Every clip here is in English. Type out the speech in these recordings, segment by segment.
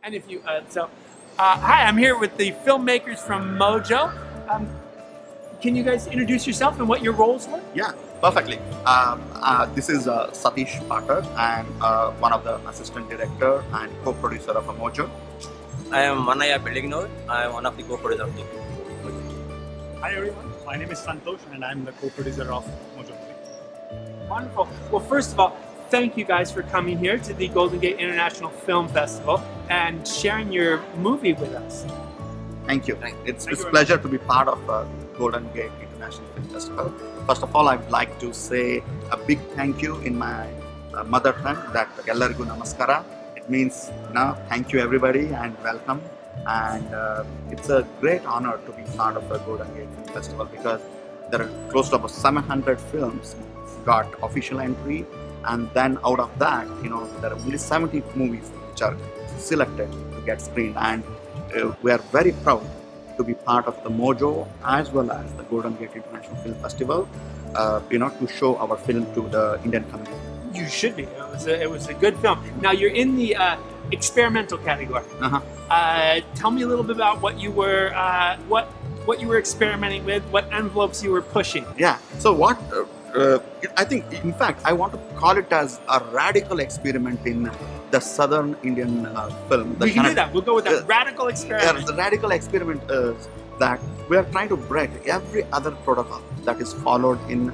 And if you, hi, I'm here with the filmmakers from Mojo. Can you guys introduce yourself and what your roles were? Yeah, perfectly. This is Satish Pathak, and one of the assistant director and co-producer of Mojo. I am Manaya Pellignor. I am one of the co-producers of the Hi everyone, my name is Santosh and I'm the co-producer of Mojo. Wonderful. Well, first of all, thank you guys for coming here to the Golden Gate International Film Festival and sharing your movie with us. Thank you. It's a pleasure to be part of Golden Gate International Film Festival. First of all, I'd like to say a big thank you in my mother tongue, that Ellarigu Namaskara. It means thank you everybody and welcome. And it's a great honor to be part of a Golden Gate Film Festival because there are close to about 700 films got official entry, and then out of that, there are only 70 movies which are selected to get screened, and we are very proud to be part of the Mojo as well as the Golden Gate International Film Festival, to show our film to the Indian community. You should be. It was a good film. Now you're in the experimental category. Tell me a little bit about what you were what you were experimenting with, what envelopes you were pushing. Yeah. So what I think, in fact, I want to call it as a radical experiment in the Southern Indian film. We can do that. We'll go with that radical experiment. Yeah, the radical experiment is that we are trying to break every other protocol that is followed in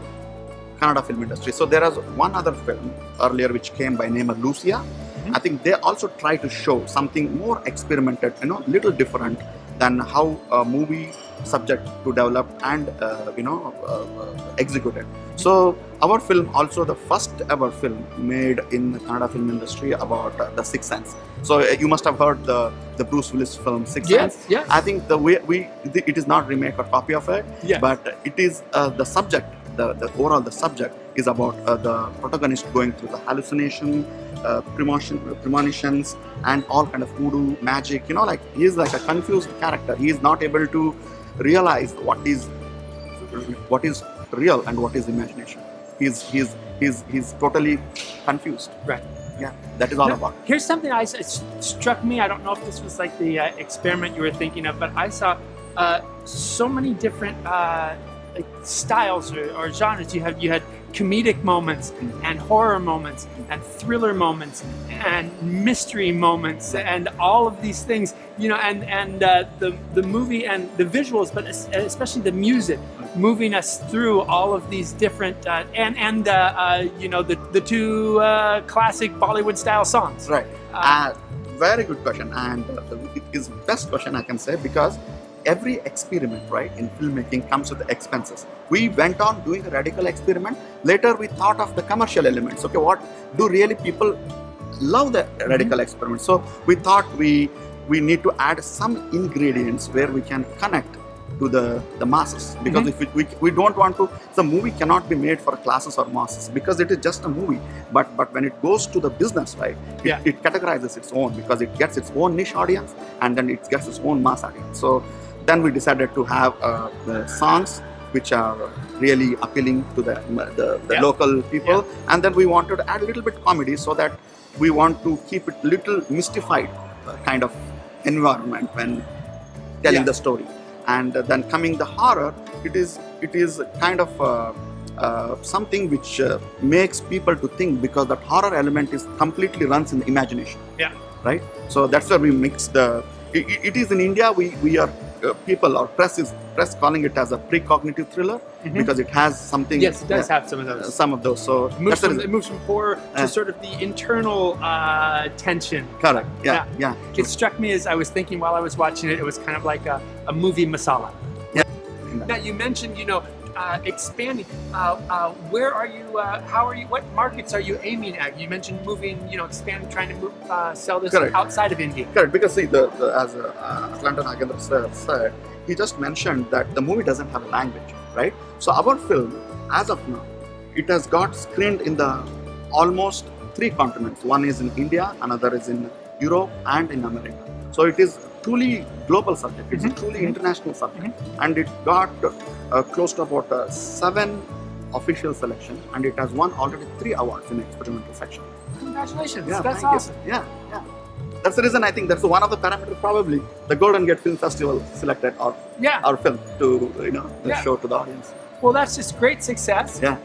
Kannada film industry. So there is one other film earlier which came by name of Lucia. I think they also try to show something more experimented, little different than how a movie subject to develop and executed. So our film also the first ever film made in the Kannada film industry about the Sixth Sense. So you must have heard the Bruce Willis film Sixth Sense. Yes. I think it is not remake or copy of it, but it is the subject. The overall subject is about the protagonist going through the hallucination, premonitions, and all kind of voodoo magic. He is like a confused character. He is not able to realize what is real and what is imagination. He's totally confused. Right. Yeah, that is all about. Here's something it struck me. I don't know if this was like the experiment you were thinking of, but I saw so many different styles or genres. You had comedic moments and horror moments and thriller moments and mystery moments and all of these things, and the movie and the visuals, but especially the music moving us through all of these different the two classic Bollywood style songs. Right. Very good question, and it is best question I can say, because every experiment, right, in filmmaking comes with the expenses. We went on doing a radical experiment. Later, we thought of the commercial elements. Okay, what do really people love the radical experiment? So we thought we need to add some ingredients where we can connect to the masses. Because if we don't want to, the movie cannot be made for classes or masses because it is just a movie. But when it goes to the business, right, it categorizes its own because it gets its own niche audience and then it gets its own mass audience. So then we decided to have the songs which are really appealing to the local people, and then we wanted to add a little bit comedy so that we want to keep it little mystified kind of environment when telling the story. And then coming the horror, it is kind of something which makes people to think, because that horror element is completely runs in the imagination. Yeah. Right. So that's where we mix the. It is in India we are. People or press calling it as a precognitive thriller because it has something. Yes, it does have some of those. Some of those. So it moves from horror to sort of the internal tension. Correct. Yeah. It struck me as I was thinking while I was watching it, it was kind of like a movie masala. Yeah. Now you mentioned, expanding. Where are you? How are you? What markets are you aiming at? You mentioned moving, expanding, trying to sell this outside of India. Correct, because see, as Atlanta Nagendra said, he just mentioned that the movie doesn't have a language, right? So our film, as of now, it has got screened in the almost 3 continents. One is in India, another is in Europe, and in America. So it is truly global subject. It's a truly international subject, and it got close to about 7 official selections, and it has won already 3 awards in the experimental section. Congratulations! Yeah, That's thank awesome. you. Yeah. That's the reason I think that's one of the parameters probably the Golden Gate Film Festival selected our film to show to the audience. Well, that's just great success. Yeah.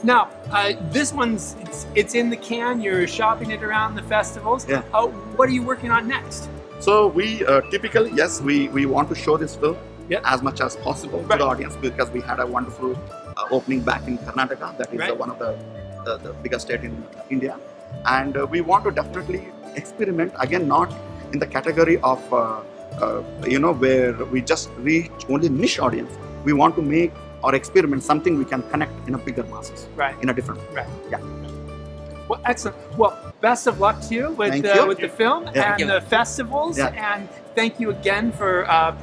Now, this one's it's in the can. You're shopping it around the festivals. Yeah. What are you working on next? So we typically, yes, we want to show this film as much as possible to Right. the audience because we had a wonderful opening back in Karnataka. That is Right. one of the biggest state in India, and we want to definitely experiment again, not in the category of where we just reach only niche audience. We want to make or experiment something we can connect in a bigger masses, Right. in a different way. Right. Yeah. Well, excellent. Well, best of luck to you with Thank you. with the film Yeah. and the festivals, Yeah. and thank you again for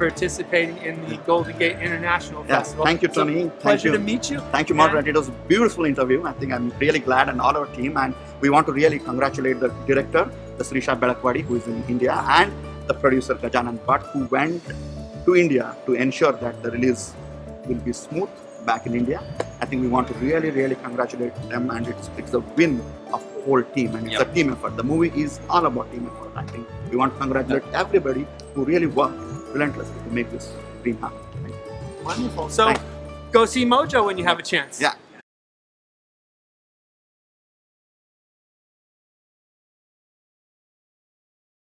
participating in the Golden Gate International Yeah. Festival. Thank you, So, Tony. Thank pleasure you. to meet you. Thank you, moderator. It was a beautiful interview. I think I'm really glad, and all our team. And we want to really congratulate the director, the Srisha Belakwadi, who is in India, and the producer Gajanan Bhatt, who went to India to ensure that the release will be smooth back in India. I think we want to really, really congratulate them, and it's a win of the whole team, and it's a team effort. The movie is all about team effort. I think we want to congratulate everybody who really worked relentlessly to make this dream happen. Thank you. Wonderful. So, Thanks. go see Mojo when you have a chance. Yeah.